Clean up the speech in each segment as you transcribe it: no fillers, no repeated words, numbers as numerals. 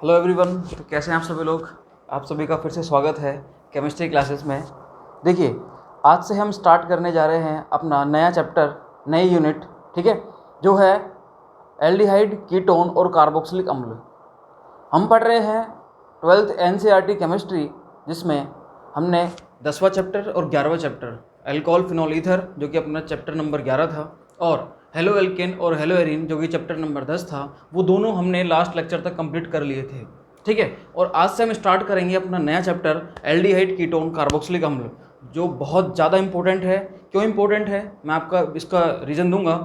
Hello everyone, तो कैसे हैं आप सभी लोग। आप सभी का फिर से स्वागत है केमिस्ट्री क्लासेस में। देखिए, आज से हम स्टार्ट करने जा रहे हैं अपना नया चैप्टर, नई यूनिट, ठीक है, जो है एल्डिहाइड, कीटोन और कार्बोक्सिलिक अम्ल। हम पढ़ रहे हैं 12th NCERT केमिस्ट्री, जिसमें हमने 10वां चैप्टर और 11वां चैप्टर एल्कोहल फिनॉल ईथर, जो कि अपना चैप्टर नंबर 11 था, और हेलो एल्केन और हेलो एरिन, जो कि चैप्टर नंबर 10 था, वो दोनों हमने लास्ट लेक्चर तक कंप्लीट कर लिए थे। ठीक है, और आज से हम स्टार्ट करेंगे अपना नया चैप्टर एल्डिहाइड, कीटोन, कार्बोक्सिलिक अम्ल, जो बहुत ज़्यादा इंपॉर्टेंट है। क्यों इंपॉर्टेंट है, मैं आपका इसका रीज़न दूंगा।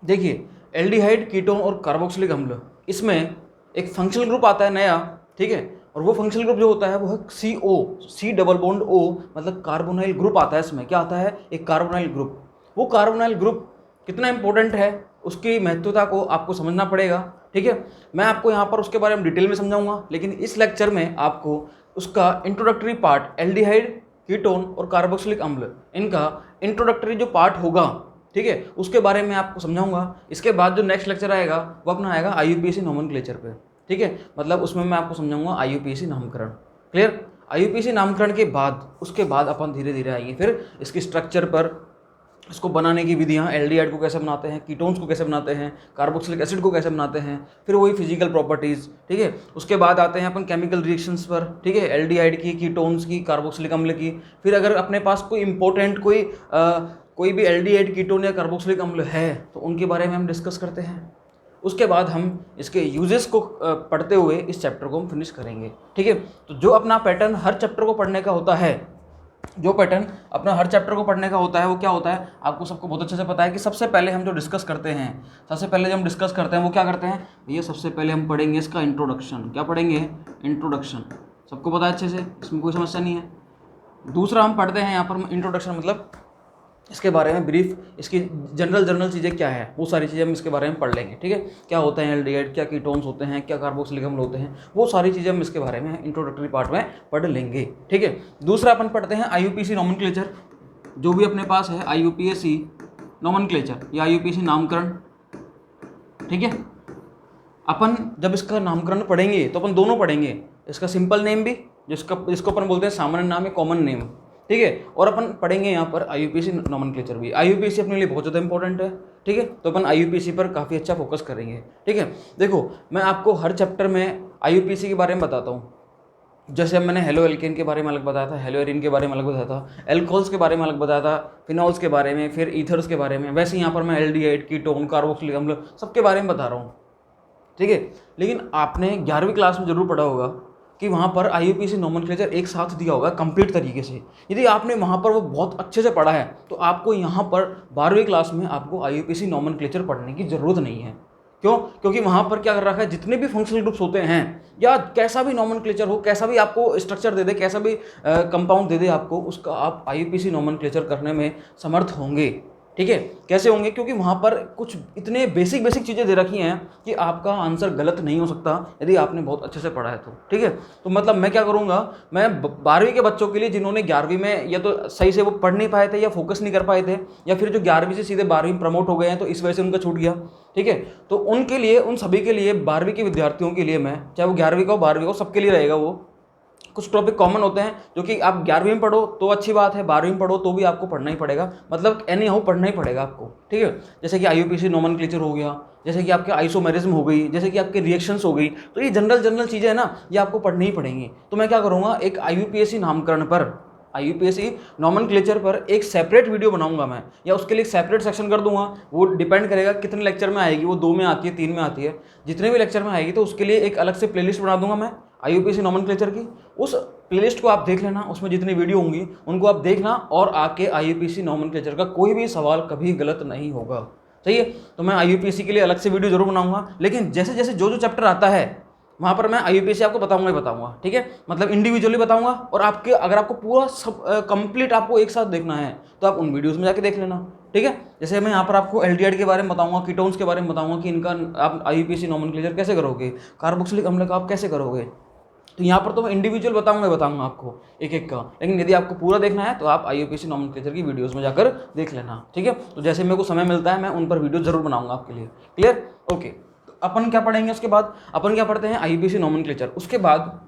देखिए, एल्डिहाइड, कीटोन और कार्बोक्सिलिक अम्ल, इसमें एक फंक्शनल ग्रुप आता है नया, ठीक है, और वो फंक्शनल ग्रुप जो होता है वो है CO, C double bond O, मतलब कार्बोनाइल ग्रुप आता है। इसमें क्या आता है, एक कार्बोनाइल ग्रुप। वो कार्बोनाइल ग्रुप कितना इंपॉर्टेंट है, उसकी महत्वता को आपको समझना पड़ेगा। ठीक है, मैं आपको यहाँ पर उसके बारे में डिटेल में समझाऊंगा, लेकिन इस लेक्चर में आपको उसका इंट्रोडक्टरी पार्ट, एल्डिहाइड, कीटोन और कार्बोक्सिलिक अम्ल, इनका इंट्रोडक्टरी जो पार्ट होगा, ठीक है, उसके बारे में आपको समझाऊंगा। इसके बाद जो नेक्स्ट लेक्चर आएगा वो अपना आएगा IUPAC नोमेनक्लेचर पे। ठीक है, मतलब उसमें मैं आपको समझाऊंगा IUPAC नामकरण। क्लियर। IUPAC नामकरण के बाद, उसके बाद अपन धीरे धीरे आएंगे फिर इसकी स्ट्रक्चर पर, इसको बनाने की विधियाँ, एल्डिहाइड को कैसे बनाते हैं, कीटोन्स को कैसे बनाते हैं, कार्बोक्सिलिक एसिड को कैसे बनाते हैं, फिर वही फिजिकल प्रॉपर्टीज़। ठीक है, उसके बाद आते हैं अपन केमिकल रिएक्शंस पर। ठीक है, एल्डिहाइड की, कीटोन्स की, कार्बोक्सिलिक अम्ल की। फिर अगर अपने पास कोई इंपॉर्टेंट कोई भी एल्डिहाइड, कीटोन या कार्बोक्सिलिक अम्ल है तो उनके बारे में हम डिस्कस करते हैं। उसके बाद हम इसके यूजेस को पढ़ते हुए इस चैप्टर को हम फिनिश करेंगे। ठीक है, तो जो अपना पैटर्न हर चैप्टर को पढ़ने का होता है, जो पैटर्न अपना हर चैप्टर को पढ़ने का होता है, वो क्या होता है, आपको सबको बहुत अच्छे से पता है कि सबसे पहले हम जो डिस्कस करते हैं, सबसे पहले जो हम डिस्कस करते हैं वो क्या करते हैं भैया, सबसे पहले हम पढ़ेंगे इसका इंट्रोडक्शन। क्या पढ़ेंगे, इंट्रोडक्शन। सबको पता है अच्छे से, इसमें कोई समस्या नहीं है। दूसरा हम पढ़ते हैं यहाँ पर इंट्रोडक्शन, मतलब इसके बारे में ब्रीफ, इसकी जनरल चीज़ें क्या है, वो सारी चीज़ें हम इसके बारे में पढ़ लेंगे। ठीक है, क्या होते हैं एल्डिहाइड, क्या कीटोन्स होते हैं, क्या कार्बोक्सिलिक अम्ल होते हैं, वो सारी चीज़ें हम इसके बारे में इंट्रोडक्टरी पार्ट में पढ़ लेंगे। ठीक है, दूसरा अपन पढ़ते हैं IUPAC नोमेनक्लेचर। जो भी अपने पास है IUPAC नोमेनक्लेचर या IUPAC नामकरण। ठीक है, अपन जब इसका नामकरण पढ़ेंगे तो अपन दोनों पढ़ेंगे, इसका सिंपल नेम भी, जिसको अपन बोलते हैं सामान्य नाम या कॉमन नेम। ठीक है, और अपन पढ़ेंगे यहाँ पर IUPAC नोमेनक्लेचर भी। IUPAC अपने लिए बहुत ज़्यादा इंपॉर्टेंट है। ठीक है, तो अपन IUPAC पर काफ़ी अच्छा फोकस करेंगे। ठीक है, देखो, मैं आपको हर चैप्टर में IUPAC के बारे में बताता हूँ। जैसे मैंने हेलो एल्केन के बारे में अलग बताया था, हेलो एरिन के बारे में अलग बताया था, एल्कोहल्स के बारे में अलग बताया था, फिनॉल्स के बारे में, फिर ईथर्स के बारे में, वैसे यहाँ पर मैं एल्डिहाइड, कीटोन, कार्बोक्सिलिक अम्ल सबके बारे में बता रहा हूँ। ठीक है, लेकिन आपने 11वीं क्लास में जरूर पढ़ा होगा कि वहाँ पर IUPAC नोमेनक्लेचर एक साथ दिया होगा कंप्लीट तरीके से। यदि आपने वहाँ पर वो बहुत अच्छे से पढ़ा है तो आपको यहाँ पर 12वीं क्लास में आपको IUPAC नोमेनक्लेचर पढ़ने की ज़रूरत नहीं है। क्यों, क्योंकि वहाँ पर क्या कर रखा है, जितने भी फंक्शनल ग्रुप्स होते हैं या कैसा भी नोमेनक्लेचर हो, कैसा भी आपको स्ट्रक्चर दे दे, कैसा भी कंपाउंड दे दे आपको, उसका आप IUPAC नोमेनक्लेचर करने में समर्थ होंगे। ठीक है, कैसे होंगे, क्योंकि वहाँ पर कुछ इतने बेसिक चीज़ें दे रखी हैं कि आपका आंसर गलत नहीं हो सकता यदि आपने बहुत अच्छे से पढ़ा है तो। ठीक है, तो मतलब मैं क्या करूँगा, मैं 12वीं के बच्चों के लिए जिन्होंने 11वीं में या तो सही से वो पढ़ नहीं पाए थे या फोकस नहीं कर पाए थे, या फिर जो 11वीं से सीधे 12वीं प्रमोट हो गए हैं तो इस वजह से उनका छूट गया। ठीक है, तो उनके लिए, उन सभी के लिए, 12वीं के विद्यार्थियों के लिए मैं, चाहे वो 11वीं का हो 12वीं का हो, सबके लिए रहेगा वो। कुछ टॉपिक कॉमन होते हैं जो कि आप 11वीं में पढ़ो तो अच्छी बात है, 12वीं में पढ़ो तो भी आपको पढ़ना ही पड़ेगा, मतलब एनी हाउ पढ़ना ही पड़ेगा आपको। ठीक है, जैसे कि IUPAC नोमेनक्लेचर हो गया, जैसे कि आपके आइसोमेरिज्म हो गई, जैसे कि आपके रिएक्शंस हो गई, तो ये जनरल चीज़ें हैं ना, ये आपको पढ़नी ही पड़ेंगी। तो मैं क्या करूँगा, एक IUPAC नामकरण पर, IUPAC नोमेनक्लेचर पर एक सेपरेट वीडियो बनाऊंगा मैं, या उसके लिए एक सेपरेट सेक्शन कर दूंगा। वो डिपेंड करेगा कितने लेक्चर में आएगी, वो 2 में आती है, 3 में आती है, जितने भी लेक्चर में आएगी तो उसके लिए एक अलग से प्लेलिस्ट बना दूंगा मैं IUPAC नोमेनक्लेचर की। उस प्लेलिस्ट को आप देख लेना, उसमें जितनी वीडियो होंगी उनको आप देखना, और आके IUPAC नोमेनक्लेचर का कोई भी सवाल कभी गलत नहीं होगा। सही है, तो मैं IUPAC के लिए अलग से वीडियो जरूर बनाऊंगा, लेकिन जैसे जैसे जो चैप्टर आता है वहाँ पर मैं IUPAC आपको बताऊंगा ही बताऊंगा। ठीक है, मतलब इंडिविजुअली बताऊंगा, और आपके अगर आपको पूरा सब कंप्लीट आपको एक साथ देखना है तो आप उन वीडियोस में जाके देख लेना। ठीक है, जैसे मैं यहाँ पर आपको एल्डिहाइड के बारे में बताऊंगा, कीटोन्स के बारे में बताऊंगा कि इनका आप IUPAC नोमेनक्लेचर कैसे करोगे, कार्बोक्सिलिक अम्ल का आप कैसे करोगे। तो यहाँ पर तो मैं इंडिविजुअल बताऊंगा आपको एक एक का, लेकिन यदि आपको पूरा देखना है तो आप IUPAC नोमेनक्लेचर की वीडियोस में जाकर देख लेना। ठीक है, तो जैसे मेरे को समय मिलता है मैं उन पर वीडियो जरूर बनाऊंगा आपके लिए। Clear, okay. तो अपन क्या पढ़ेंगे उसके बाद, अपन क्या पढ़ते हैं आईयूपीएसी नोमेनक्लेचर। उसके बाद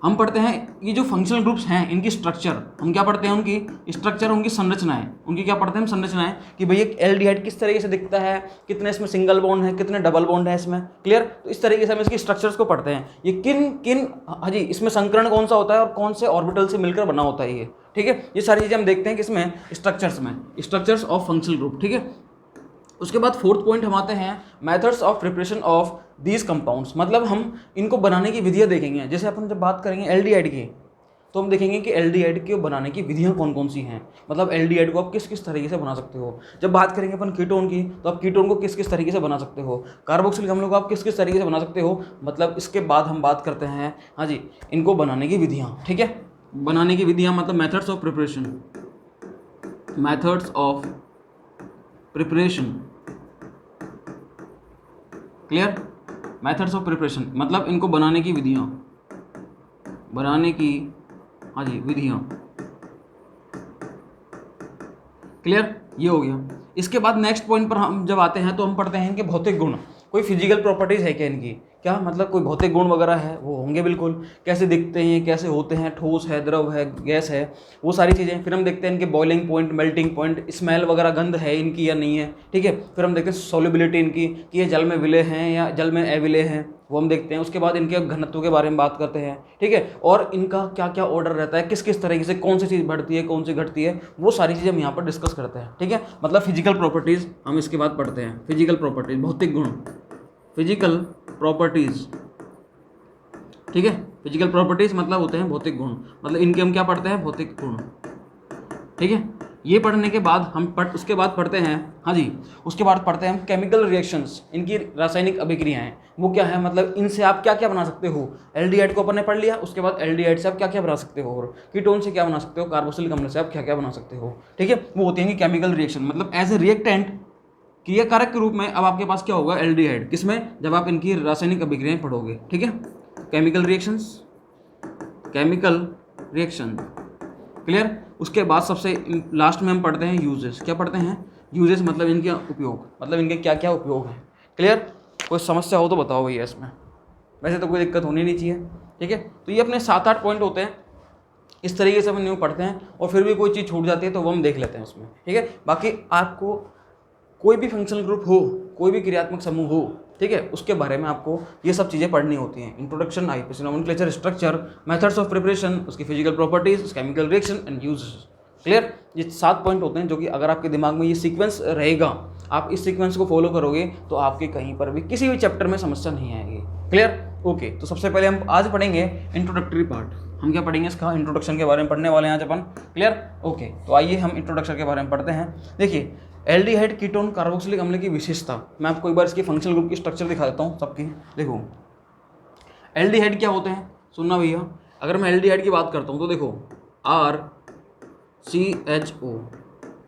हम पढ़ते हैं ये जो फंक्शनल ग्रुप्स हैं इनकी स्ट्रक्चर, हम क्या पढ़ते हैं उनकी स्ट्रक्चर, उनकी संरचनाएं, उनकी क्या पढ़ते हैं हम संरचनाएं कि भैया एल्डिहाइड किस तरीके से दिखता है, कितने इसमें सिंगल बॉन्ड है, कितने डबल बॉन्ड है इसमें, क्लियर। तो इस तरीके से हम इसकी स्ट्रक्चर्स को पढ़ते हैं, ये किन किन, हाँ जी, इसमें संकरण कौन सा होता है और कौन से ऑर्बिटल से मिलकर बना होता है ये, ठीक है। ये सारी चीज़ें हम देखते हैं किसमें, स्ट्रक्चर्स में, स्ट्रक्चर्स ऑफ फंक्शनल ग्रुप, ठीक है। उसके बाद फोर्थ पॉइंट हम आते हैं methods of preparation of these compounds, मतलब हम इनको बनाने की विधियाँ देखेंगे। जैसे अपन जब बात करेंगे एल्डिहाइड की, तो हम देखेंगे कि एल्डिहाइड के बनाने की विधियाँ कौन कौन सी हैं, मतलब एल्डिहाइड को आप किस किस तरीके से बना सकते हो। जब बात करेंगे अपन कीटोन की, तो आप कीटोन को किस किस तरीके से बना सकते हो, कार्बोक्सिलिक अम्ल को आप किस किस तरीके से बना सकते हो, मतलब इसके बाद हम बात करते हैं, हाँ जी, इनको बनाने की विधियाँ, ठीक है। बनाने की विधियाँ मतलब methods of preparation, methods of preparation, clear. Methods of preparation मतलब इनको बनाने की विधियाँ, बनाने की, हाँ जी, विधियाँ, क्लियर, ये हो गया। इसके बाद नेक्स्ट पॉइंट पर हम जब आते हैं तो हम पढ़ते हैं इनके भौतिक गुण, कोई फिजिकल प्रॉपर्टीज है क्या इनकी, क्या मतलब कोई भौतिक गुण वगैरह है, वो होंगे बिल्कुल, कैसे दिखते हैं, कैसे होते हैं, ठोस है, द्रव है, गैस है, वो सारी चीज़ें। फिर हम देखते हैं इनके boiling point, melting point, smell वगैरह, गंध है इनकी या नहीं है, ठीक है। फिर हम देखते हैं सॉल्युबिलिटी इनकी, कि ये जल में विलेय हैं या जल में अविलेय हैं, वो हम देखते हैं। उसके बाद इनके घनत्व के बारे में बात करते हैं, ठीक है, और इनका क्या क्या ऑर्डर रहता है, किस किस तरीके से कौन सी चीज़ बढ़ती है, कौन सी घटती है, वो सारी चीज़ें हम यहाँ पर डिस्कस करते हैं, ठीक है। मतलब फिजिकल प्रॉपर्टीज़ हम इसके बाद पढ़ते हैं, फिजिकल प्रॉपर्टीज, भौतिक गुण, फिजिकल प्रॉपर्टीज, ठीक है। फिजिकल प्रॉपर्टीज मतलब होते हैं भौतिक गुण, मतलब इनके हम क्या पढ़ते हैं, भौतिक गुण, ठीक है। ये पढ़ने के बाद हम उसके बाद पढ़ते हैं, हाँ जी, उसके बाद पढ़ते हैं हम केमिकल रिएक्शंस, इनकी रासायनिक अभिक्रियाएं, वो क्या है, मतलब इनसे आप क्या क्या बना सकते हो। एल्डिहाइड को अपन ने पढ़ लिया, उसके बाद एल्डिहाइड से आप क्या क्या बना सकते हो, और कीटोन से क्या बना सकते हो, कार्बोक्सिलिक अम्ल से आप क्या क्या बना सकते हो, ठीक है। वो होती है केमिकल रिएक्शन, मतलब एज ए रिएक्टेंट, क्रिया कारक के रूप में अब आपके पास क्या होगा, एल्डिहाइड, किसमें, जब आप इनकी रासायनिक अभिक्रियाएं पढ़ोगे, ठीक है। Chemical reactions, chemical reaction, clear. उसके बाद सबसे लास्ट में हम पढ़ते हैं यूजेस, क्या पढ़ते हैं, यूजेस मतलब इनके उपयोग, मतलब इनके क्या क्या उपयोग हैं, क्लियर। कोई समस्या हो तो बताओ भैया इसमें, वैसे तो कोई दिक्कत होनी नहीं चाहिए, ठीक है। तो ये अपने 7-8 पॉइंट होते हैं, इस तरीके से हम न्यू पढ़ते हैं, और फिर भी कोई चीज़ छूट जाती है तो वो हम देख लेते हैं उसमें, ठीक है। बाकी आपको कोई भी फंक्शनल ग्रुप हो, कोई भी क्रियात्मक समूह हो, ठीक है, उसके बारे में आपको ये सब चीज़ें पढ़नी होती हैं, introduction, IUPAC nomenclature, structure, methods of preparation, उसकी physical properties, chemical reaction and uses, clear. ये 7 पॉइंट होते हैं जो कि अगर आपके दिमाग में ये सीक्वेंस रहेगा, आप इस सीक्वेंस को फॉलो करोगे तो आपके कहीं पर भी किसी भी चैप्टर में समस्या नहीं आएगी, क्लियर। ओके, तो सबसे पहले हम आज पढ़ेंगे इंट्रोडक्टरी पार्ट, हम क्या पढ़ेंगे, इसका इंट्रोडक्शन के बारे में पढ़ने वाले हैं आज अपन, क्लियर। ओके, तो आइए हम इंट्रोडक्शन के बारे में पढ़ते हैं। देखिए, एल्डिहाइड, कीटोन, कार्बोक्सिलिक अम्ल की विशेषता, मैं आपको एक बार इसकी फंक्शनल ग्रुप की स्ट्रक्चर दिखा देता हूँ सबकी। देखो, एल्डिहाइड क्या होते हैं, सुनना भैया, अगर मैं एल्डिहाइड की बात करता हूँ तो देखो, RCHO,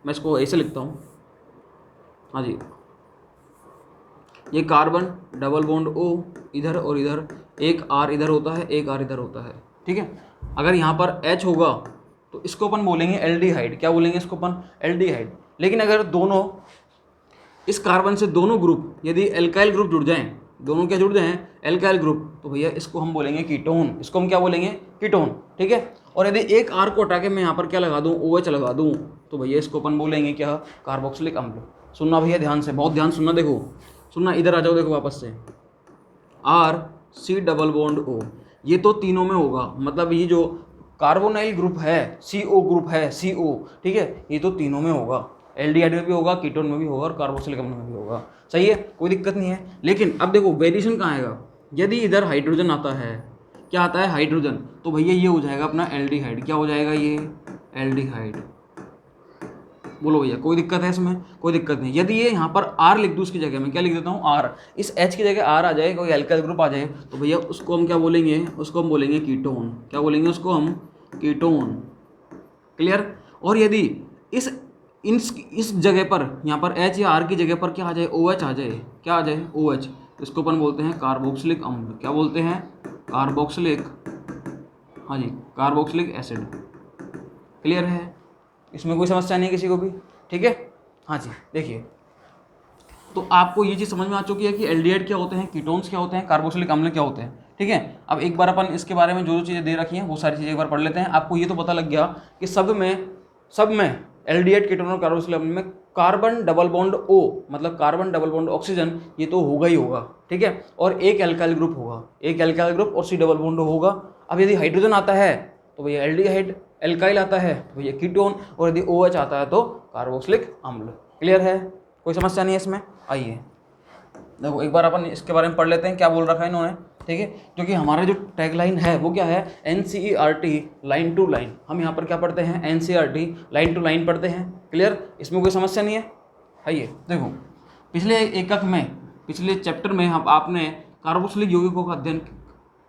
मैं इसको ऐसे लिखता हूँ, हाँ जी, ये कार्बन, डबल बॉन्ड O इधर और इधर, एक R इधर होता है, एक R इधर होता है, ठीक है। अगर यहाँ पर H होगा तो इसको अपन बोलेंगे एल्डिहाइड, क्या बोलेंगे इसको अपन, एल्डिहाइड। लेकिन अगर दोनों, इस कार्बन से दोनों ग्रुप यदि एल्काइल ग्रुप जुड़ जाएं, दोनों क्या जुड़ जाएं, एल्काइल ग्रुप, तो भैया इसको हम बोलेंगे कीटोन, इसको हम क्या बोलेंगे, कीटोन, ठीक है। और यदि एक R को हटा के मैं यहाँ पर क्या लगा दूँ, OH लगा दूँ, तो भैया इसको अपन बोलेंगे क्या, कार्बोक्सिलिक अम्ल। सुनना भैया ध्यान से, बहुत ध्यान सुनना, देखो सुनना, इधर आ जाओ, देखो वापस से, RC डबल बॉन्ड O, ये तो तीनों में होगा, मतलब ये जो कार्बोनाइल ग्रुप है, CO ग्रुप है, CO, ठीक है, ये तो तीनों में होगा, एल्डिहाइड में भी होगा, कीटोन में भी होगा, और कार्बोक्सिलिक अम्ल में भी होगा, सही है, कोई दिक्कत नहीं है। लेकिन अब देखो वेरिएशन कहाँ आएगा, यदि इधर हाइड्रोजन आता है, क्या आता है, हाइड्रोजन, तो भैया ये हो जाएगा अपना एल्डिहाइड, क्या हो जाएगा ये, एल्डिहाइड। बोलो भैया कोई दिक्कत है इसमें, कोई दिक्कत नहीं। यदि ये यहाँ पर R लिख दूँ, उसकी जगह मैं क्या लिख देता हूँ, R, इस H की जगह R आ जाए, कोई एल्काइल ग्रुप आ जाए, तो भैया उसको हम क्या बोलेंगे, उसको हम बोलेंगे कीटोन, क्या बोलेंगे उसको हम, कीटोन, क्लियर। और यदि इस जगह पर, यहाँ पर H या R की जगह पर क्या आ जाए, OH आ जाए, क्या आ जाए, OH, इसको अपन बोलते हैं कार्बोक्सिलिक अम्ल, क्या बोलते हैं, कार्बोक्सिलिक, हाँ जी, कार्बोक्सिलिक एसिड, क्लियर है, इसमें कोई समस्या नहीं किसी को भी, ठीक है। हाँ जी, देखिए तो आपको ये चीज़ समझ में आ चुकी है कि एल्डिहाइड क्या होते हैं, कीटोन्स क्या होते हैं, कार्बोक्सिलिक अम्ल क्या होते हैं। ठीक है, अब एक बार अपन इसके बारे में जो चीज़ें दे रखी हैं वो सारी चीज़ें एक बार पढ़ लेते हैं। आपको ये तो पता लग गया कि सब में एल्डिहाइड, कीटोन और कार्बोक्सिलिक अम्ल में कार्बन डबल बॉन्ड O, मतलब कार्बन डबल बॉन्ड ऑक्सीजन, ये तो होगा ही होगा। ठीक है, और एक एल्काइल ग्रुप होगा, एक एल्काइल ग्रुप और C डबल बॉन्ड होगा। अब यदि हाइड्रोजन आता है तो भैया एल्डिहाइड, एल्काइल आता है तो भैया कीटोन, और यदि OH आता है तो कार्बोक्सिलिक अम्ल। क्लियर है, कोई समस्या नहीं है इसमें। आइए देखो एक बार अपन इसके बारे में पढ़ लेते हैं क्या बोल रखा है इन्होंने। ठीक है, क्योंकि हमारा जो टैगलाइन है वो क्या है, NCERT लाइन टू लाइन। हम यहाँ पर क्या पढ़ते हैं, NCERT लाइन टू लाइन पढ़ते हैं। क्लियर, इसमें कोई समस्या नहीं है। आइए देखो, पिछले एकक में, पिछले चैप्टर में हम आपने कार्बोक्सिलिक यौगिकों का अध्ययन,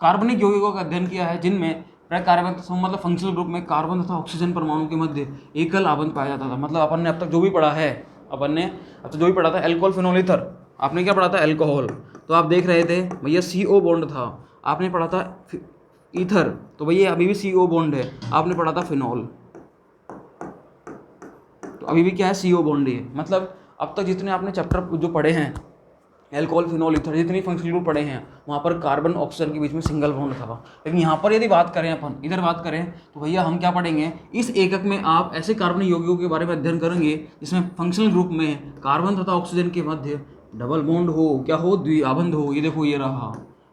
कार्बनिक यौगिकों का अध्ययन किया है जिनमें प्रकार्बन मतलब फंक्शनल ग्रुप में कार्बन तथा ऑक्सीजन परमाणु के मध्य एकल आबंध पाया जाता था। मतलब अपन ने अब तक जो भी पढ़ा है, था एल्कोहल फिनोल ईथर, आपने क्या पढ़ा था, एल्कोहल, तो आप देख रहे थे भैया CO बॉन्ड था। आपने पढ़ा था ईथर, तो भैया अभी भी CO बॉन्ड है। आपने पढ़ा था फिनॉल, तो अभी भी क्या है, CO बॉन्ड है। मतलब अब तक जितने आपने चैप्टर जो पढ़े हैं, एल्कोहल फिनॉल ईथर, जितनी फंक्शनल ग्रुप पढ़े हैं, वहाँ पर कार्बन ऑक्सीजन के बीच में सिंगल बॉन्ड था। लेकिन यहाँ पर यदि बात करें, अपन इधर बात करें, तो भैया हम क्या पढ़ेंगे, इस एकक में आप ऐसे कार्बनिक यौगिकों के बारे में अध्ययन करेंगे जिसमें फंक्शनल ग्रुप में कार्बन तथा ऑक्सीजन के मध्य डबल बॉन्ड हो, क्या हो, द्विआबंध हो। ये देखो, ये रहा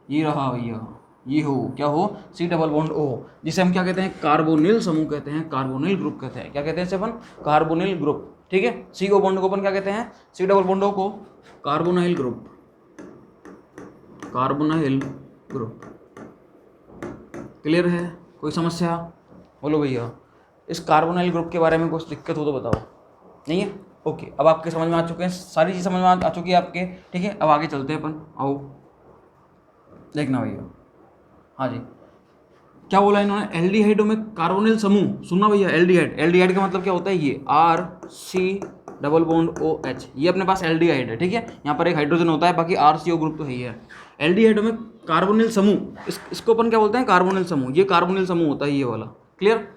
भैया, ये हो, क्या हो, C डबल बॉन्ड O, जिसे हम क्या कहते हैं, कार्बोनिल समूह कहते हैं, कार्बोनिल ग्रुप कहते हैं। क्या कहते हैं इसे अपन, कार्बोनिल ग्रुप। ठीक है, CO बॉन्ड को अपन क्या कहते हैं, C डबल बॉन्ड O को carbonyl group, carbonyl group. Clear है, कोई समस्या, बोलो भैया। इस कार्बोनाइल ग्रुप के बारे में कुछ दिक्कत हो तो बताओ, नहीं है? ओके, अब आपके समझ में आ चुके हैं, सारी चीज़ समझ में आ चुकी है आपके। ठीक है, अब आगे चलते हैं अपन, आओ देखना भैया। हाँ जी, क्या बोला इन्होंने, एल्डिहाइडों में कार्बोनिल समूह, सुनना भैया, एल्डिहाइड का मतलब क्या होता है, ये RC डबल बॉन्ड OH, ये अपने पास एल्डिहाइड है। ठीक है, यहाँ पर एक हाइड्रोजन होता है, बाकी RCO ग्रुप तो है ही है। एल्डिहाइडों में कार्बोनिल समूह, इसको अपन क्या बोलते हैं, कार्बोनिल समूह, ये कार्बोनिल समूह होता है ये वाला। क्लियर,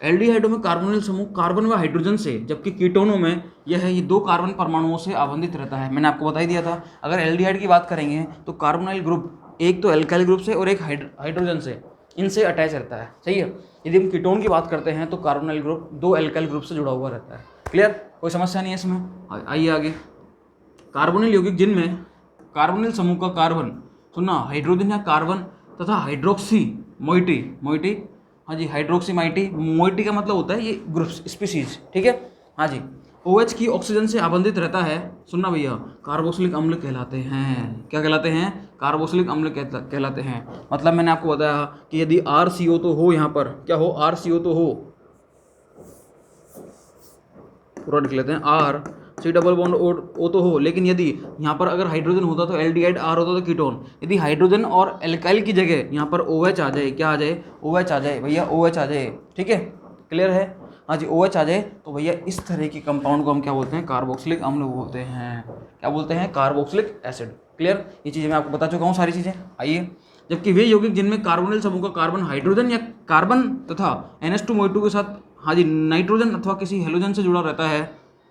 एल्डिहाइडों में कार्बोनिल समूह कार्बन व हाइड्रोजन से, जबकि कीटोनों में यह है, ये 2 कार्बन परमाणुओं से आबंधित रहता है। मैंने आपको बता ही दिया था। अगर एल्डिहाइड की बात करेंगे तो कार्बोनाइल ग्रुप एक तो एल्काइल ग्रुप से और एक हाइड्रोजन से, इनसे अटैच रहता है। सही है, यदि हम कीटोन की बात करते हैं तो कार्बोनाइल ग्रुप 2 एल्काइल ग्रुप से जुड़ा हुआ रहता है। क्लियर, कोई समस्या नहीं है इसमें। आइए आगे, कार्बोनिल यौगिक जिनमें कार्बोनिल समूह का कार्बन, सुनना, हाइड्रोजन या कार्बन तथा हाइड्रोक्सी मोइटी, हाँ जी, हाइड्रोक्सी मोइटी का मतलब होता है ये ग्रुप स्पीसीज। ठीक है, हाँ जी, OH की ऑक्सीजन से आबंधित रहता है, सुनना भैया, कार्बोक्सिलिक अम्ल कहलाते हैं। क्या कहलाते हैं, कार्बोक्सिलिक अम्ल कहलाते हैं। मतलब मैंने आपको बताया कि यदि RCO तो हो, यहाँ पर क्या हो, RCO तो हो, पूरा लिख लेते हैं, RC डबल बॉन्ड O तो हो, लेकिन यदि यहाँ पर अगर हाइड्रोजन होता तो एल्डिहाइड, R होता तो कीटोन। यदि हाइड्रोजन और एल्काइल की जगह यहाँ पर OH आ जाए, क्या आ जाए, OH आ जाए भैया, OH आ जाए। ठीक है, क्लियर है, हाँ जी, OH आ जाए तो भैया इस तरह की कंपाउंड को हम क्या बोलते हैं, कार्बोक्सिलिक अम्ल बोलते हैं। क्या बोलते हैं, कार्बोक्सिलिक एसिड। क्लियर, ये चीज़ें मैं आपको बता चुका हूँ सारी चीज़ें। आइए, जबकि वे यौगिक जिनमें कार्बोनिल समूह का कार्बन हाइड्रोजन या कार्बन तथा NH2 के साथ, हाँ जी, नाइट्रोजन अथवा किसी हेलोजन से जुड़ा रहता है,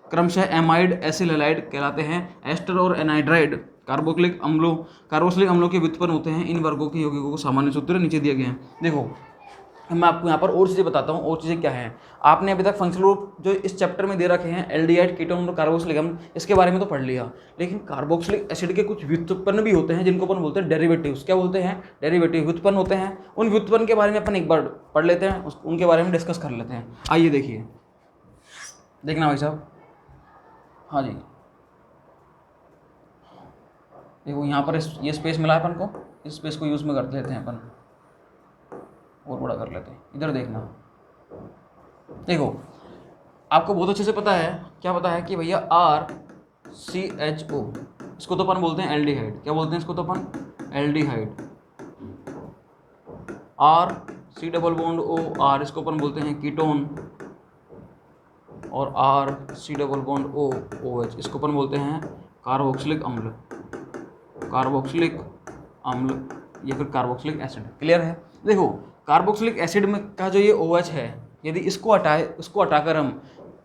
क्रमशः एमाइड, एसिल हैलाइड कहलाते हैं। एस्टर और एनाइड्राइड कार्बोक्सिलिक अम्लों के व्युत्पन्न होते हैं। इन वर्गों के यौगिकों को सामान्य सूत्र नीचे दिए गए हैं। देखो, मैं आपको यहाँ पर और चीज़ें बताता हूँ, और चीज़ें क्या हैं। आपने अभी तक फंक्शनल ग्रुप जो इस चैप्टर में दे रखे हैं, एल्डिहाइड, कीटोन और कार्बोक्सिलिक अम्ल, इसके बारे में तो पढ़ लिया। लेकिन कार्बोक्सिलिक एसिड के कुछ व्युत्पन्न भी होते हैं जिनको अपन बोलते हैं डेरिवेटिव्स। क्या बोलते हैं, डेरिवेटिव, व्युत्पन्न होते हैं। उन व्युत्पन्न के बारे में अपन एक बार पढ़ लेते हैं, उनके बारे में डिस्कस कर लेते हैं। आइए देखिए, देखना भाई साहब, हाँ जी, देखो यहाँ पर ये स्पेस मिला है अपन को, इस स्पेस को यूज़ में कर लेते हैं अपन, और बड़ा कर लेते हैं। इधर देखना, देखो आपको बहुत अच्छे से पता है, क्या पता है कि भैया RCHO, इसको तो अपन बोलते हैं एल्डिहाइड। क्या बोलते हैं इसको तो अपन, aldehyde. RC double bond O, R, इसको अपन बोलते हैं कीटोन। और RC double bond O, OH, इसको अपन बोलते हैं कार्बोक्सिलिक अम्ल, या फिर कार्बोक्सिलिक एसिड। क्लियर है, देखो कार्बोक्सिलिक एसिड में का जो ये OH है, यदि इसको हटाकर हम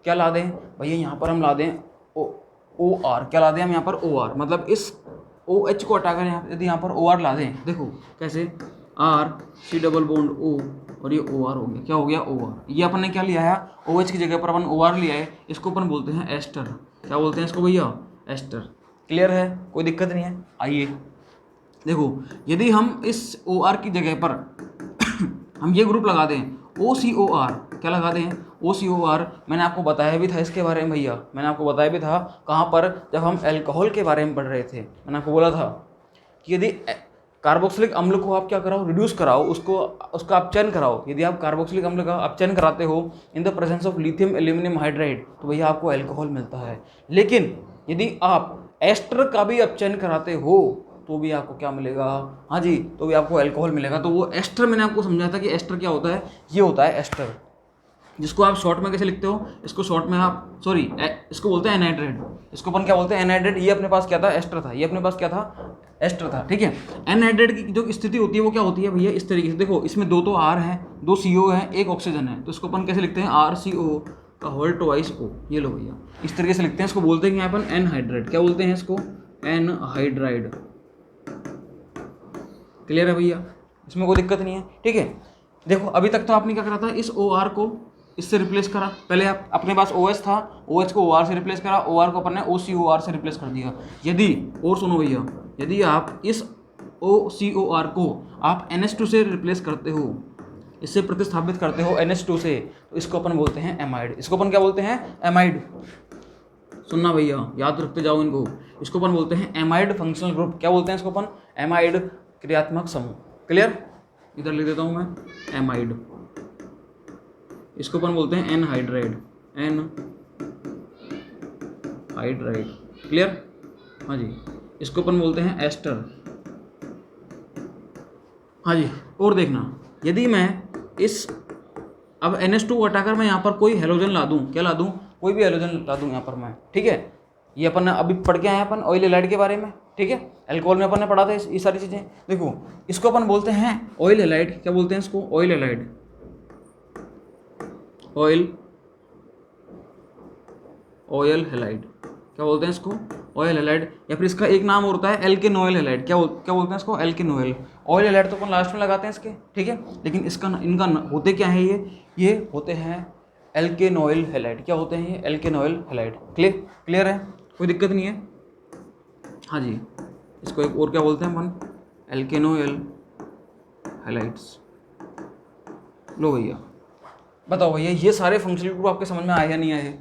क्या ला दें भैया, यहाँ पर हम ला दें OR क्या ला दें हम यहाँ पर OR, मतलब इस OH को हटाकर यदि यहाँ पर OR ला दें, देखो कैसे, R C double bond O और ये OR हो गया, क्या हो गया OR। ये अपन ने क्या लिया है, OH की जगह पर अपन OR लिया है, इसको अपन बोलते हैं एस्टर। क्या बोलते हैं इसको भैया, एस्टर। क्लियर है, कोई दिक्कत नहीं है। आइए देखो, यदि हम इस OR की जगह पर हम ये ग्रुप लगा दें OCOR, क्या लगा दें OCOR। मैंने आपको बताया भी था इसके बारे में भैया, मैंने आपको बताया भी था कहाँ पर, जब हम अल्कोहल के बारे में पढ़ रहे थे। मैंने आपको बोला था कि यदि कार्बोक्सिलिक अम्ल को आप क्या कराओ, रिड्यूस कराओ, उसका अपचयन कराओ। यदि आप कार्बोक्सिलिक अम्ल का अपचयन कराते हो in the presence of lithium aluminium hydride, तो भैया आपको अल्कोहल मिलता है। लेकिन यदि आप एस्टर का भी अपचयन कराते हो तो भी आपको क्या मिलेगा, हाँ जी, तो भी आपको अल्कोहल मिलेगा। तो वो एस्टर मैंने आपको समझाया था कि एस्टर क्या होता है, ये होता है एस्टर, जिसको आप शॉर्ट में कैसे लिखते हो, इसको शॉर्ट में आप इसको बोलते हैं एनहाइड्रेट, इसको अपन क्या बोलते हैं एनहाइड्रेट। ये अपने पास क्या था, एस्टर था, ये अपने पास क्या था, एस्टर था, ठीक है। एनहाइड्रेट की जो स्थिति होती है वो क्या होती है भैया, इस तरीके से, देखो इसमें दो तो R है, दो CO है, एक ऑक्सीजन है, तो इसको अपन कैसे लिखते हैं, RCO का होल ट्वाइस O। ये लो भैया, इस तरीके से लिखते हैं, इसको बोलते हैं यहाँ अपन एनहाइड्रेट। क्या बोलते हैं इसको, एनहाइड्राइड। क्लियर है भैया, इसमें कोई दिक्कत नहीं है, ठीक है। देखो अभी तक तो आपने क्या करा था, इस OR को इससे रिप्लेस करा। पहले आप अपने पास OH था, OH को OR से रिप्लेस करा, OR को अपन ने OCOR से रिप्लेस कर दिया। यदि, और सुनो भैया, यदि आप इस OCOR को आप NH2 से रिप्लेस करते हो, इससे प्रतिस्थापित करते हो NH2 से, तो इसको अपन बोलते हैं एमाइड। इसको अपन क्या बोलते हैं, एमाइड। सुनना भैया, याद रखते जाओ इनको। इसको अपन बोलते हैं एमाइड फंक्शनल ग्रुप। क्या बोलते हैं इसको अपन, एमाइड क्रियात्मक समूह। क्लियर, इधर लिख देता हूँ मैं, एमाइड। इसको अपन बोलते हैं एनहाइड्राइड, एनहाइड्राइड। क्लियर, हाँ जी। इसको अपन बोलते हैं एस्टर, हाँ जी। और देखना, यदि मैं इस अब NH2 को हटाकर मैं यहाँ पर कोई हेलोजन ला दूँ, क्या ला दूँ, कोई भी हेलोजन ला दूँ यहाँ पर मैं, ठीक है। ये अपन ने अभी पढ़ के आए अपन ऑयल हैलाइड के बारे में, ठीक है। अल्कोहल में अपन ने पढ़ा था ये सारी चीज़ें। देखो इसको अपन बोलते हैं ऑयल हैलाइड। क्या बोलते हैं इसको, ऑयल हैलाइड, ऑयल हैलाइड। क्या बोलते हैं इसको, ऑयल हैलाइड। या फिर इसका एक नाम होता है एल्केनोइल हैलाइड। क्या बोलते हैं इसको, एल्केनोइल। ऑयल हैलाइड तो अपन लास्ट में लगाते हैं इसके, ठीक है। लेकिन इनका होते क्या है, ये होते हैं एल्केनोइल हैलाइड। क्या होते हैं ये, एल्केनोइल हैलाइड। क्लियर है, कोई दिक्कत नहीं है, हाँ जी। इसको एक और क्या बोलते हैं अपन, एल्केनोइल हैलाइड्स। लो भैया, बताओ भैया, ये सारे फंक्शनल ग्रुप आपके समझ में आए या नहीं आए,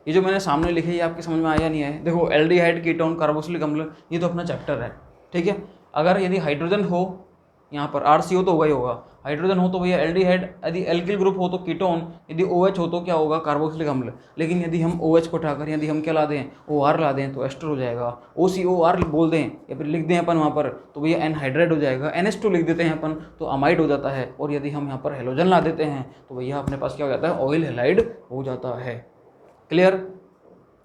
ये जो मैंने सामने लिखे ये आपके समझ में आया नहीं आया। देखो एल्डिहाइड, कीटोन, कार्बोक्सिलिक अम्ल, ये तो अपना चैप्टर है, ठीक है। अगर यदि हाइड्रोजन हो यहाँ पर RCO तो होगा ही होगा, हाइड्रोजन हो तो भैया एल्डिहाइड, यदि एल्किल ग्रुप हो तो कीटोन, यदि OH हो तो क्या होगा, कार्बोक्सिलिक अम्ल। लेकिन यदि हम OH को उठाकर यदि हम क्या ला दें, OR ला दें तो एस्टर हो जाएगा। OCOR बोल दें या फिर लिख दें अपन वहाँ पर तो भैया एनहाइड्राइड हो जाएगा। NH2 लिख देते हैं अपन तो अमाइड हो जाता है। और यदि हम यहाँ पर हेलोजन ला देते हैं तो भैया अपने पास क्या हो जाता है, ऑयल हैलाइड हो जाता है। क्लियर,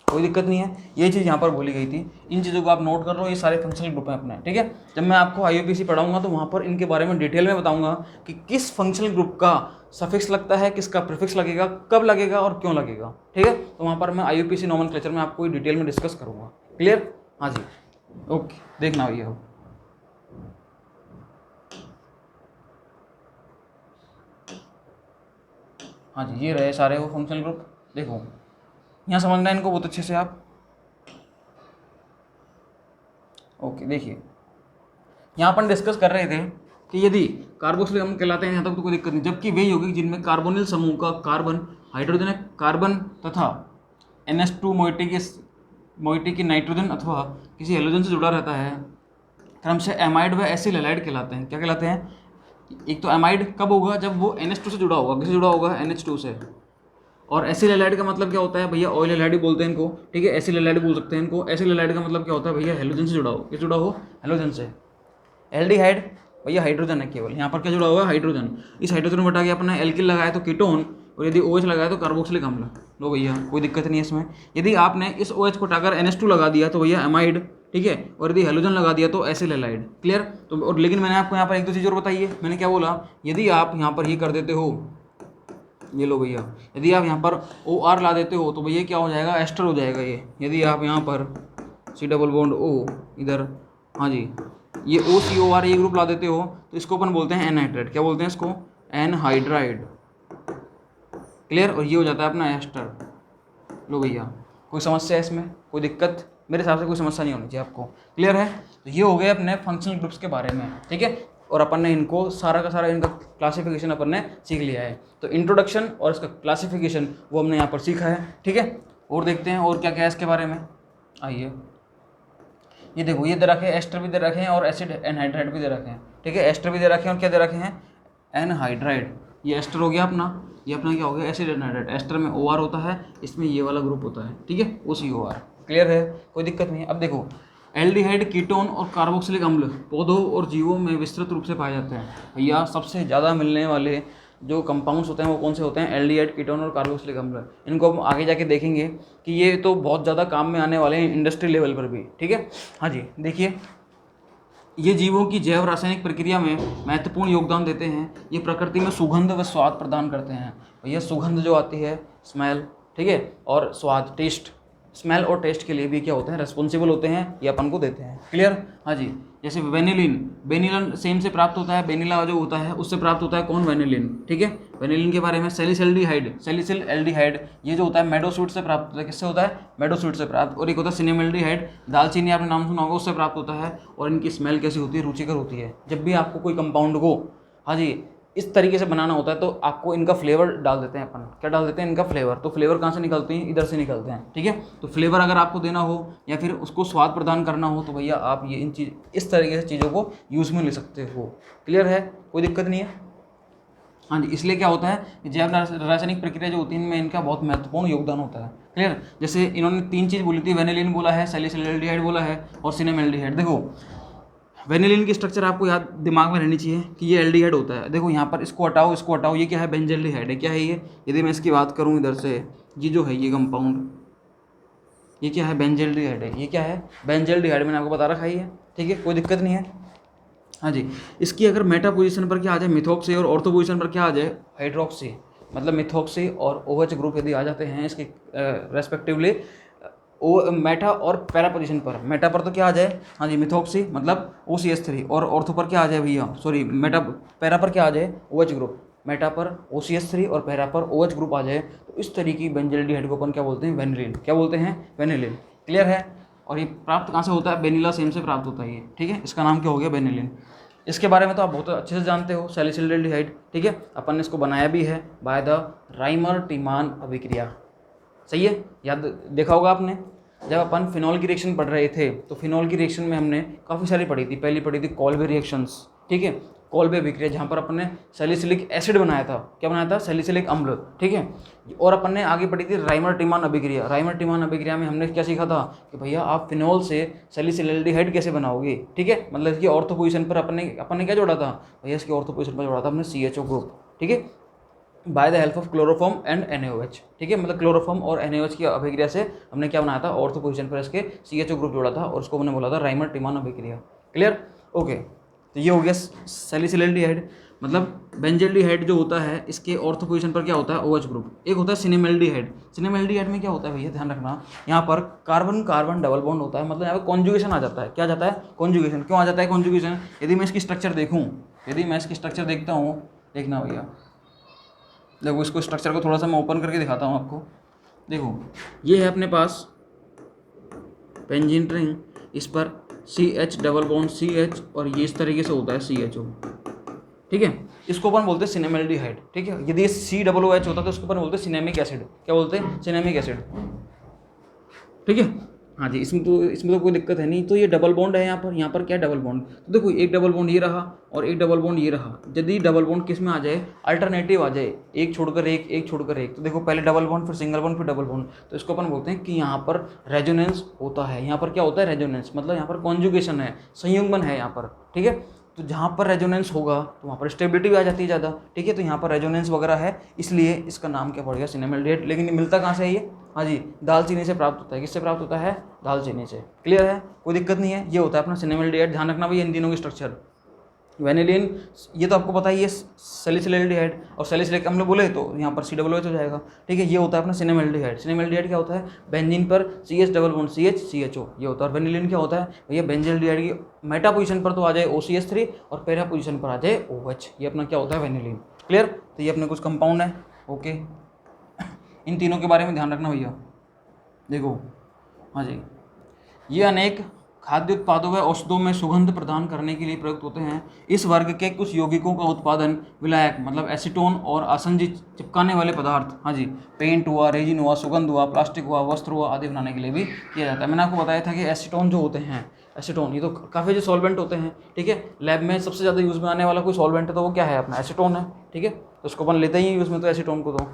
कोई दिक्कत नहीं है। ये चीज़ यहाँ पर बोली गई थी, इन चीज़ों को आप नोट कर लो। ये सारे फंक्शनल ग्रुप हैं अपने, ठीक है। जब मैं आपको IUPAC पढ़ाऊंगा तो वहाँ पर इनके बारे में डिटेल में बताऊंगा कि किस फंक्शनल ग्रुप का सफिक्स लगता है, किसका प्रीफिक्स लगेगा, कब लगेगा और क्यों लगेगा, ठीक है। तो वहाँ पर मैं IUPAC नोमेनक्लेचर में आपको डिटेल में डिस्कस करूँगा। क्लियर, हाँ जी, ओके। देखना भैया, हाँ जी, ये रहे सारे वो फंक्शनल ग्रुप। देखो यहाँ समझना है इनको बहुत अच्छे से आप, ओके। देखिए यहाँ अपन डिस्कस कर रहे थे कि यदि कार्बोक्सिलिक अम्ल कहलाते हैं यहाँ तक तो कोई दिक्कत नहीं, जबकि वे यौगिक जिनमें कार्बोनिल समूह का कार्बन, हाइड्रोजन कार्बन तथा NH2 मोइटी की नाइट्रोजन अथवा किसी हेलोजन से जुड़ा रहता है, क्रम से एमाइड व एसिल हैलाइड कहलाते हैं। क्या कहलाते हैं, एक तो एमाइड कब होगा, जब वो NH2 से जुड़ा होगा, किससे जुड़ा होगा, NH2 से। और एसिल हैलाइड का मतलब क्या होता है भैया, ऑयल हैलाइड ही बोलते हैं इनको, ठीक है। एसिल हैलाइड बोल सकते हैं इनको। एसिल हैलाइड का मतलब क्या होता है भैया, हेलोजन से जुड़ा हो, किस जुड़ा हो, हेलोजन से। एल्डिहाइड भैया हाइड्रोजन है केवल, यहाँ पर क्या जुड़ा हुआ है, हाइड्रोजन। इस हाइड्रोजन को हटा के अपना एल्किल लगाया तो कीटोन, और यदि OH लगाया तो कार्बोक्सिलिक अम्ल। लो भैया, कोई दिक्कत नहीं है इसमें। यदि आपने इस OH को हटाकर NH2 लगा दिया तो भैया एमाइड, ठीक है। और यदि हेलोजन लगा दिया तो एसिल हैलाइड। क्लियर। तो और लेकिन मैंने आपको यहाँ पर एक दो चीज़ और बताई है। मैंने क्या बोला, यदि आप यहाँ पर ये कर देते हो, ये लो भैया, यदि आप यहाँ पर ओ आर ला देते हो तो भैया क्या हो जाएगा, एस्टर हो जाएगा ये। यदि आप यहाँ पर सी डबल बॉन्ड ओ इधर, हाँ जी, ये ओ सी ओ आर ये ग्रुप ला देते हो तो इसको अपन बोलते हैं एनहाइड्राइड। क्या बोलते हैं इसको, एनहाइड्राइड। क्लियर। और ये हो जाता है अपना एस्टर। लो भैया, कोई समस्या है इसमें, कोई दिक्कत? मेरे हिसाब से कोई समस्या नहीं होनी चाहिए आपको। क्लियर है। तो ये हो गए अपने फंक्शनल ग्रुप्स के बारे में, ठीक है। और अपन ने इनको सारा का सारा इनका क्लासिफिकेशन अपन ने सीख लिया है। तो इंट्रोडक्शन और इसका क्लासिफिकेशन वो हमने यहाँ पर सीखा है, ठीक है। और देखते हैं और क्या क्या है इसके बारे में। आइए, ये देखो, ये दे रखे हैं, एस्टर भी दे रखे हैं और एसिड एनहाइड्राइड भी दे रखे हैं, ठीक है। एस्टर भी दे रखे हैं और क्या दे रखे हैं, एनहाइड्राइड। ये एस्टर हो गया अपना, ये अपना क्या हो गया, एसिड एनहाइड्राइड। एस्टर में ओ आर होता है, इसमें ये वाला ग्रुप होता है, ठीक है, OCOR। क्लियर है, कोई दिक्कत नहीं है। अब देखो, एल्डिहाइड, कीटोन और कार्बोक्सिलिक अम्ल पौधों और जीवों में विस्तृत रूप से पाए जाते हैं। भैया सबसे ज़्यादा मिलने वाले जो कंपाउंड्स होते हैं वो कौन से होते हैं, एल्डिहाइड, कीटोन और कार्बोक्सिलिक अम्ल। इनको हम आगे जाके देखेंगे कि ये तो बहुत ज़्यादा काम में आने वाले हैं इंडस्ट्री लेवल पर भी, ठीक है। हाँ जी, देखिए, ये जीवों की जैव रासायनिक प्रक्रिया में महत्वपूर्ण योगदान देते हैं। ये प्रकृति में सुगंध व स्वाद प्रदान करते हैं। भैया सुगंध जो आती है, स्मेल, ठीक है, और स्वाद, टेस्ट, स्मेल और टेस्ट के लिए भी क्या होते हैं, रेस्पॉन्सिबल होते हैं, ये अपन को देते हैं। क्लियर। हाँ जी, जैसे वेनिलिन, वेनिलन सेम से प्राप्त होता है, वेनिला जो होता है उससे प्राप्त होता है कौन, वेनिलिन, ठीक है। वेनिलिन के बारे में सैलिसिल्डिहाइड, सैलिसिल एल्डिहाइड, ये जो होता है मेडोस्वीट से प्राप्त होता है। किससे होता है, मेडोस्वीट से प्राप्त। और एक होता है सिनेमल्डिहाइड, दालचीनी आपने नाम सुना होगा, उससे प्राप्त होता है। और इनकी स्मेल कैसी होती है, रुचिकर होती है। जब भी आपको कोई कंपाउंड को, हाँ जी, इस तरीके से बनाना होता है तो आपको इनका फ्लेवर डाल देते हैं अपन। क्या डाल देते हैं, इनका फ्लेवर। तो फ्लेवर कहाँ से निकलते हैं, इधर से निकलते हैं, ठीक है। तो फ्लेवर अगर आपको देना हो या फिर उसको स्वाद प्रदान करना हो तो भैया आप ये इन चीज़, इस तरीके से चीज़ों को यूज़ में ले सकते हो। क्लियर है, कोई दिक्कत नहीं है। हाँ जी, इसलिए क्या होता है कि जैव रासायनिक प्रक्रिया जो होती है इनमें इनका बहुत महत्वपूर्ण योगदान होता है। क्लियर। जैसे इन्होंने 3 चीज़ बोली थी, वेनिलिन बोला है, सैलिसिल्डिहाइड बोला है और सिनेमल्डिहाइड। देखो, वेनिलिन की स्ट्रक्चर आपको याद दिमाग में रहनी चाहिए कि ये एल्डिहाइड होता है। देखो यहाँ पर इसको हटाओ, इसको हटाओ, ये क्या है, बेंजल्डिहाइड है। क्या है ये, यदि मैं इसकी बात करूँ इधर से, ये जो है ये कंपाउंड, ये क्या है, बेंजल्डिहाइड है। ये क्या है, बेंजल्डिहाइड, मैंने आपको बता रखा ही है, ठीक है, कोई दिक्कत नहीं है। हाँ जी, इसकी अगर मेटा पोजीशन पर क्या आ जाए, मिथॉक्सी, और ऑर्थो पोजीशन पर क्या आ जाए, हाइड्रोक्सी। मतलब मिथॉक्सी और OH ग्रुप यदि आ जाते हैं इसके रेस्पेक्टिवली, ओ मेटा और पैरा पोजीशन पर, मेटा पर तो क्या आ जाए, हाँ जी, मिथॉक्सी मतलब OCH3, और ऑर्थो पर क्या आ जाए भैया, सॉरी, मेटा, पैरा पर क्या आ जाए, OH ग्रुप। मेटा पर OCH3 और पैरा पर OH ग्रुप आ जाए तो इस तरीके की बेंजल्डिहाइड को अपन क्या बोलते हैं, वेनिलिन। क्या बोलते हैं, वेनिलिन। क्लियर है। और ये प्राप्त कहाँ से होता है, वेनिला सेम से प्राप्त होता है ये, ठीक है। इसका नाम क्या हो गया, वेनिलिन। इसके बारे में तो आप बहुत अच्छे से जानते हो, सैलिसिल्डिहाइड, ठीक है। अपन ने इसको बनाया भी है बाय द राइमर टीमान अभिक्रिया। सही है, याद देखा होगा आपने। जब अपन फिनॉल की रिएक्शन पढ़ रहे थे तो फिनॉल की रिएक्शन में हमने काफ़ी सारी पढ़ी थी। पहली पढ़ी थी कॉल्बे रिएक्शंस, ठीक है, कॉल्बे अभिक्रिया, जहाँ पर अपन ने सैलिसिलिक एसिड बनाया था। क्या बनाया था, सैलिसिलिक अम्ल, ठीक है। और अपन ने आगे पढ़ी थी राइमर टीमान अभिक्रिया। राइमर टीमान अभिक्रिया में हमने क्या सीखा था कि भैया आप फिनॉल से सैलिसिल्डिहाइड कैसे बनाओगे, ठीक है। मतलब इसकी ऑर्थो पोजीशन पर अपन ने क्या जोड़ा था भैया, इसकी ऑर्थो पोजीशन पर जोड़ा था हमने CHO ग्रुप, ठीक है, by the help of chloroform and NaOH, ठीक है। मतलब क्लोरोफॉर्म और NaOH की अभिक्रिया से हमने क्या बनाया था, ऑर्थो पोजीशन पर इसके CHO ग्रुप जोड़ा था और उसको हमने बोला था राइमर टीमान अभिक्रिया। Clear, okay. तो ये हो गया सैलिसिल्डिहाइड। मतलब बेंजल्डिहाइड जो होता है इसके ऑर्थो पोजीशन पर क्या होता है, OH ग्रुप। एक होता है सिनेमल्डिहाइड। सिनेमल्डिहाइड में क्या होता है भैया, ध्यान रखना, यहाँ पर कार्बन कार्बन डबल बॉन्ड होता है। मतलब यहाँ पर कॉन्जुगेशन आ जाता है। क्या आ जाता है, कॉन्जुगेशन। क्यों आ जाता है कॉन्जुगेशन, यदि मैं इसकी स्ट्रक्चर देखूँ, यदि मैं इसकी स्ट्रक्चर देखता हूँ, देखना भैया, देखो इसको स्ट्रक्चर को थोड़ा सा मैं ओपन करके दिखाता हूँ आपको। देखो ये है अपने पास बेंजीन रिंग, इस पर CH डबल बॉन्ड CH और ये इस तरीके से होता है CHO, ठीक है। इसको अपन बोलते हैं सिनेमल्डिहाइड, ठीक है। यदि ये COOH होता तो उसको अपन बोलते हैं सिनेमिक एसिड। क्या बोलते हैं, सिनेमिक एसिड, ठीक है। हाँ जी, इसमें तो कोई दिक्कत है नहीं। तो ये डबल बॉन्ड है यहाँ पर क्या डबल बॉन्ड, तो देखो एक डबल बॉन्ड ये रहा और एक डबल बॉन्ड ये रहा। यदि डबल बॉन्ड किस में आ जाए, अल्टरनेटिव आ जाए, एक छोड़कर एक, एक छोड़कर एक, तो देखो पहले डबल बॉन्ड, फिर सिंगल बॉन्ड, फिर डबल बॉन्ड, तो इसको अपन बोलते हैं कि यहाँ पर रेजोनेंस होता है। यहाँ पर क्या होता है, रेजोनेंस, मतलब यहाँ पर कॉन्जुगेशन है, संयुग्मन है यहाँ पर, ठीक है। तो जहाँ पर रेजोनेंस होगा तो वहाँ पर स्टेबिलिटी भी आ जाती है ज़्यादा, ठीक है। तो यहाँ पर रेजोनेंस वगैरह है, इसलिए इसका नाम क्या पड़ गया, सिनेमल्डिहाइड। लेकिन ये मिलता कहाँ से है ये, हाँ जी, दालचीनी से प्राप्त होता है। किससे प्राप्त होता है, दालचीनी से। क्लियर है, कोई दिक्कत नहीं है। ये होता है अपना सिनेमल्डिहाइड। ध्यान रखना भैया इन तीनों की स्ट्रक्चर। वेनिलिन, ये तो आपको पता ही है, सैलिसिलैल्डिहाइड, और सैलिसिलिक अम्ल बोले तो यहाँ पर COOH हो जाएगा, ठीक है। ये होता है अपना सिनेमैल्डिहाइड। सिनेमैल्डिहाइड क्या होता है, बेंजीन पर CH double bond CH CHO ये होता है। और वेनिलिन क्या होता है भैया, बेंजल्डिहाइड की मेटा पोजीशन पर तो आ जाए OCH3 और पैरा पोजीशन पर आ जाए OH, ये अपना क्या होता है वेनिलिन। क्लियर, तो ये अपने कुछ कंपाउंड है। ओके, इन तीनों के बारे में ध्यान रखना भैया। देखो, हाँ जी, ये अनेक खाद्य उत्पादों व औषधों में सुगंध प्रदान करने के लिए प्रयुक्त होते हैं। इस वर्ग के कुछ यौगिकों का उत्पादन विलायक मतलब एसीटोन और आसंजी चिपकाने वाले पदार्थ, हाँ जी, पेंट हुआ, रेजिन हुआ, सुगंध हुआ, प्लास्टिक हुआ, वस्त्र हुआ आदि बनाने के लिए भी किया जाता है। मैंने आपको बताया था कि एसीटोन जो होते हैं, एसीटोन ये तो काफ़ी जो सॉल्वेंट होते हैं, ठीक है। लैब में सबसे ज़्यादा यूज़ में आने वाला कोई सॉल्वेंट है तो वो क्या है अपना एसीटोन है, ठीक है। तो उसको अपन लेते ही यूज़ में तो एसीटोन को, तो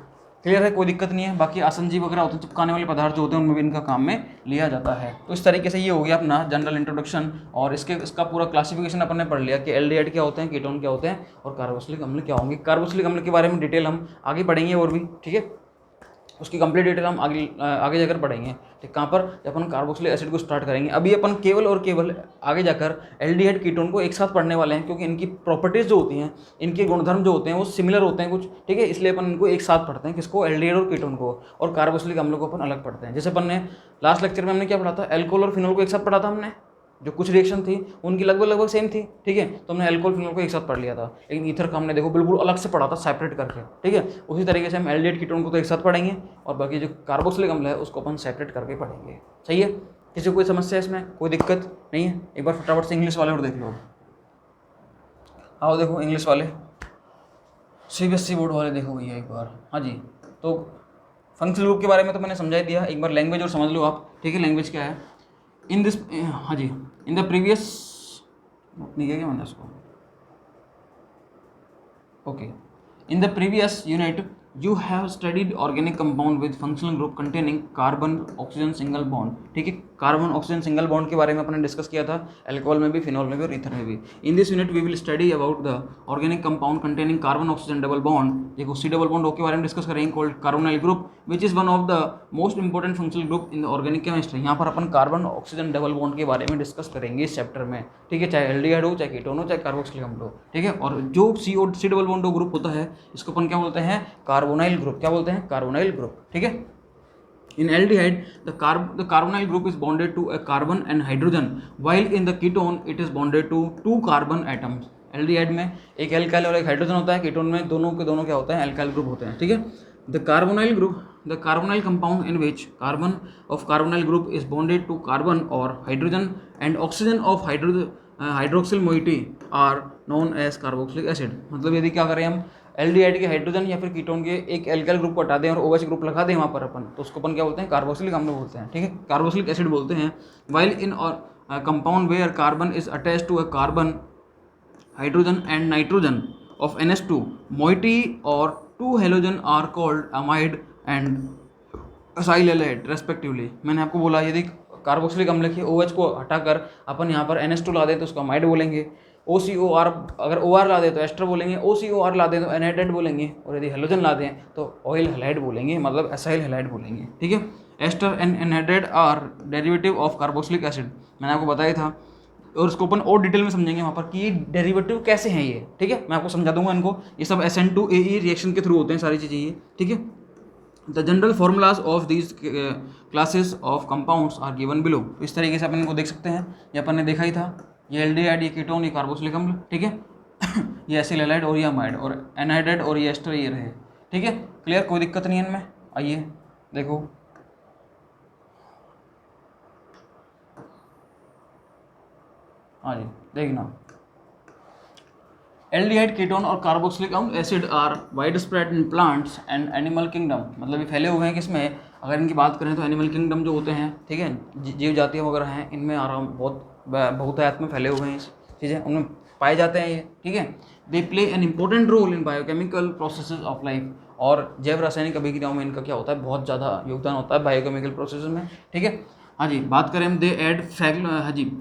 क्लियर है, कोई दिक्कत नहीं है। बाकी आसंजी वगैरह होते हैं, चिपकाने वाले पदार्थ जो होते हैं, उनमें भी इनका काम में लिया जाता है। तो इस तरीके से ये हो गया अपना जनरल इंट्रोडक्शन, और इसका पूरा क्लासिफिकेशन अपन ने पढ़ लिया कि एल्डिहाइड क्या होते हैं, कीटोन क्या होते हैं, और कार्बोक्सिलिक अम्ल क्या होंगे। कार्बोक्सिलिक अम्ल के बारे में डिटेल हम आगे पढ़ेंगे और भी, ठीक है। उसकी कंप्लीट डिटेल हम आगे जाकर पढ़ेंगे, ठीक। कहाँ पर, जब अपन कार्बोक्सिलिक एसिड को स्टार्ट करेंगे। अभी अपन केवल और केवल आगे जाकर एल्डिहाइड कीटोन को एक साथ पढ़ने वाले हैं, क्योंकि इनकी प्रॉपर्टीज़ जो होती हैं, इनके गुणधर्म जो होते हैं वो सिमिलर होते हैं कुछ, ठीक है। इसलिए अपन इनको एक साथ पढ़ते हैं, किसको, एल्डिहाइड और कीटोन को, और कार्बोक्सिलिक अम्ल को अपन अलग पढ़ते हैं। जैसे अपन ने लास्ट लेक्चर में हमने क्या पढ़ा था, एल्कोहल और फिनॉल को एक साथ पढ़ा था हमने, जो कुछ रिएक्शन थी उनकी लगभग सेम थी, ठीक है। तो हमने अल्कोहल फिनॉल को एक साथ पढ़ लिया था, लेकिन ईथर का हमने देखो बिल्कुल अलग से पढ़ा था, सेपरेट करके, ठीक है। उसी तरीके से हम एल्डिहाइड कीटोन को तो एक साथ पढ़ेंगे, और बाकी जो कार्बोक्सिलिक अम्ल है उसको अपन सेपरेट करके पढ़ेंगे, सही है। किसी को कोई समस्या है इसमें, कोई दिक्कत नहीं है। एक बार फटाफट से इंग्लिश वाले और देख लो, आओ देखो इंग्लिश वाले, CBSE बोर्ड वाले देखो भैया एक बार। हाँ जी, तो फंक्शनल ग्रुप के बारे में तो मैंने समझा ही दिया, एक बार लैंग्वेज और समझ लो आप, ठीक है। लैंग्वेज क्या है, इन दिस, हाँ जी, इन द प्रीवियस, नहीं किया क्या मैंने इसको, okay, in the previous unit you have studied organic compound with functional group containing carbon oxygen single bond, ठीक है। कार्बन ऑक्सीजन सिंगल बॉन्ड के बारे में अपने डिस्कस किया था, अल्कोहल में भी, फिनॉल में भी और ईथर में भी। In this unit we will study about the organic compound containing carbon oxygen double bond, देखो C डबल बॉन्ड O के बारे में डिस्कस करेंगे, called carbonyl group, which is one of the most important functional group in the organic chemistry. यहाँ पर अपन carbon oxygen double bond के बारे में डिस्कस करेंगे इस चैप्टर में, ठीक है। चाहे एल्डिहाइड हो, चाहे कीटोन हो, चाहे कार्बोक्सिलिक अम्ल हो, ठीक है। और जो C double bond O group होता है, इसको अपन क्या बोलते हैं, कार्बोनाइल ग्रुप, क्या बोलते हैं, कार्बोनाइल ग्रुप, ठीक है। In aldehyde, the carbonyl group is bonded to a carbon and hydrogen, while in the ketone it is bonded to 2 carbon atoms. Aldehyde में एक एल्काइल और एक हाइड्रोजन होता है, कीटोन में दोनों के दोनों क्या होते हैं, एल्काइल ग्रुप होते हैं, ठीक है। The carbonyl group, the carbonyl compound in which carbon of carbonyl group is bonded to carbon और hydrogen and oxygen of hydroxyl moiety are known as carboxylic acid. मतलब यदि क्या करें हम, एल्डिहाइड के हाइड्रोजन या फिर कीटोन के एक एल्काइल ग्रुप को हटा दें और OH ग्रुप लगा दें वहाँ पर अपन, तो उसको अपन क्या बोलते हैं, कार्बोक्सिलिक अम्ल बोलते हैं, ठीक है, कार्बोक्सिलिक एसिड बोलते हैं। While in compound where carbon is attached to a carbon, hydrogen and nitrogen of NH2 moiety और 2 halogen are called amide and acyl halide respectively. मैंने आपको बोला यदि कार्बोक्सिलिक अम्ल के OH को हटाकर अपन यहाँ पर NH2 ला दें तो उसको अमाइड बोलेंगे, OCOR अगर OR ला दें तो एस्टर बोलेंगे, OCOR ला दें तो एनहाइड्रेट बोलेंगे, और यदि हेलोजन ला दें तो ऑयल हैलाइड बोलेंगे, मतलब एसाइल हैलाइड बोलेंगे, ठीक है। Ester and anhydride are derivative of carboxylic acid, मैंने आपको बताया था, और उसको अपन और डिटेल में समझेंगे वहाँ पर कि ये डेरिवेटिव कैसे हैं ये, ठीक है। मैं आपको समझा दूंगा इनको, ये सब SN2AE रिएक्शन के थ्रू होते हैं सारी चीज़ें ये, ठीक है। The general formulas of these classes of compounds are given below. इस तरीके से अपन इनको देख सकते हैं, ये अपन ने देखा ही था, ये एल्डिहाइड, ये कीटोन, ये कार्बोक्सिलिक अम्ल, ठीक है। ये एसिल हैलाइड और ये अमाइड, और एनहाइड्रेट और ये एस्टर ये रहे, ठीक है। क्लियर, कोई दिक्कत नहीं है इनमें। आइए देखो, हाँ जी देखना, एल्डिहाइड, कीटोन और कार्बोक्सिलिक अम्ल acid are wide spread in plants and animal kingdom. मतलब ये फैले हुए हैं किसमें, अगर इनकी बात करें तो एनिमल किंगडम जो होते हैं, ठीक है, जीव जातियाँ वगैरह हैं, इनमें आराम बहुतायत में फैले हुए हैं चीज़ें, उनमें पाए जाते हैं ये, ठीक है। They play an important role in biochemical processes of life, और जैव रासायनिक अभिक्रियाओं में इनका क्या होता है, बहुत ज़्यादा योगदान होता है बायोकेमिकल प्रोसेसेस में, ठीक है। हाँ जी, बात करें दे एड हाँ जी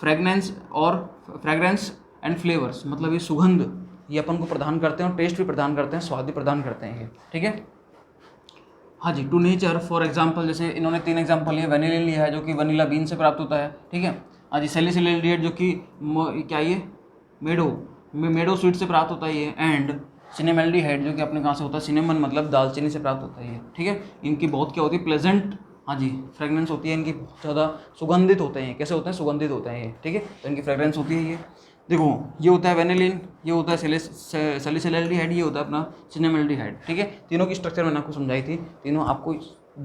फ्रेगरेंस एंड फ्लेवर्स, मतलब ये सुगंध ये अपन को प्रदान करते हैं और टेस्ट भी प्रदान करते हैं, स्वाद भी प्रदान करते हैं ये, ठीक है। हाँ जी, टू नेचर, फॉर एग्जांपल जैसे इन्होंने 3 एग्जांपल लिए, वेनिलिन लिया है जो कि वनीला बीन से प्राप्त होता है, ठीक है। हाँ जी, सैलिसिलैल्डिहाइड जो कि क्या ये मेडो स्वीट से प्राप्त होता है ये, एंड सिनेमेल्डिहाइड जो कि अपने कहाँ से होता है, सिनेमन मतलब दालचीनी से प्राप्त होता है ये, ठीक है। इनकी बहुत क्या होती है, प्लेजेंट, हाँ जी, फ्रेगनेंस होती है इनकी, बहुत ज़्यादा सुगंधित होते हैं। कैसे होते हैं, सुगंधित होते हैं ये, ठीक है। तो इनकी फ्रेगरेंस होती है ये। देखो ये होता है वेनिलिन, ये होता है सैलिसिलैल्डिहाइड, ये होता है अपना सिनेमेल्डिहाइड, ठीक है। तीनों की स्ट्रक्चर मैंने आपको समझाई थी, तीनों आपको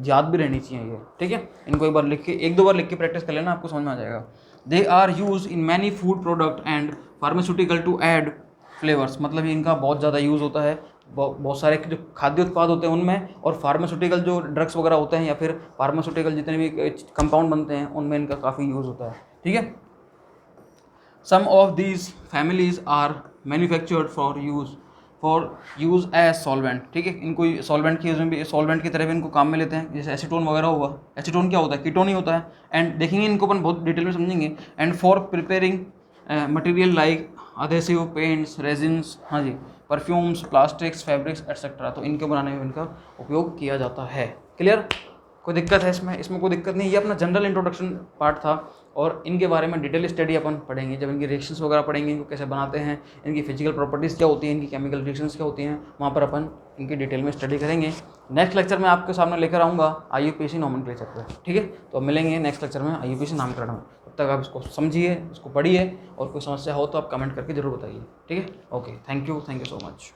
याद भी रहनी चाहिए ये, ठीक है। इनको एक बार लिख के, एक दो बार लिख के प्रैक्टिस कर लेना, आपको समझ में आ जाएगा। They are use in many food product and pharmaceutical to add flavours, मतलब इनका बहुत ज़्यादा यूज़ होता है बहुत सारे जो खाद्य उत्पाद होते हैं उनमें, और फार्मास्यूटिकल जो ड्रग्स वगैरह होते हैं या फिर फार्मास्यूटिकल जितने भी कंपाउंड बनते हैं उनमें इनका काफ़ी यूज़ होता है, ठीक है। Some of these families are manufactured for use as solvent, ठीक है। इनको सॉल्वेंट की यूज में भी, सॉल्वेंट की तरह भी इनको काम में लेते हैं, जैसे एसीटोन वगैरह हुआ। एसीटोन क्या होता है, कीटोन ही होता है। एंड देखेंगे इनको अपन बहुत डिटेल में समझेंगे। And for preparing material like adhesive, paints, resins, हाँ जी, परफ्यूम्स, प्लास्टिक्स, फैब्रिक्स एटसेट्रा, तो इनके बनाने में इनका उपयोग किया जाता है। क्लियर, कोई दिक्कत है इसमें कोई दिक्कत नहीं। ये अपना जनरल इंट्रोडक्शन पार्ट था, और इनके बारे में डिटेल स्टडी अपन पढ़ेंगे जब इनकी रिएक्शंस वगैरह पढ़ेंगे, इनको कैसे बनाते हैं, इनकी फिजिकल प्रॉपर्टीज़ क्या होती हैं, इनकी केमिकल रिएक्शंस क्या होती हैं, वहाँ पर अपन इनकी डिटेल में स्टडी करेंगे। नेक्स्ट लेक्चर में आपके सामने लेकर आऊँगा IUPAC नॉमेनक्लेचर पे, ठीक है। तो मिलेंगे नेक्स्ट लेक्चर में IUPAC नामकरण में। तब तक आप इसको समझिए, इसको पढ़िए, और कोई समस्या हो तो आप कमेंट करके जरूर बताइए, ठीक है। Okay, thank you so much.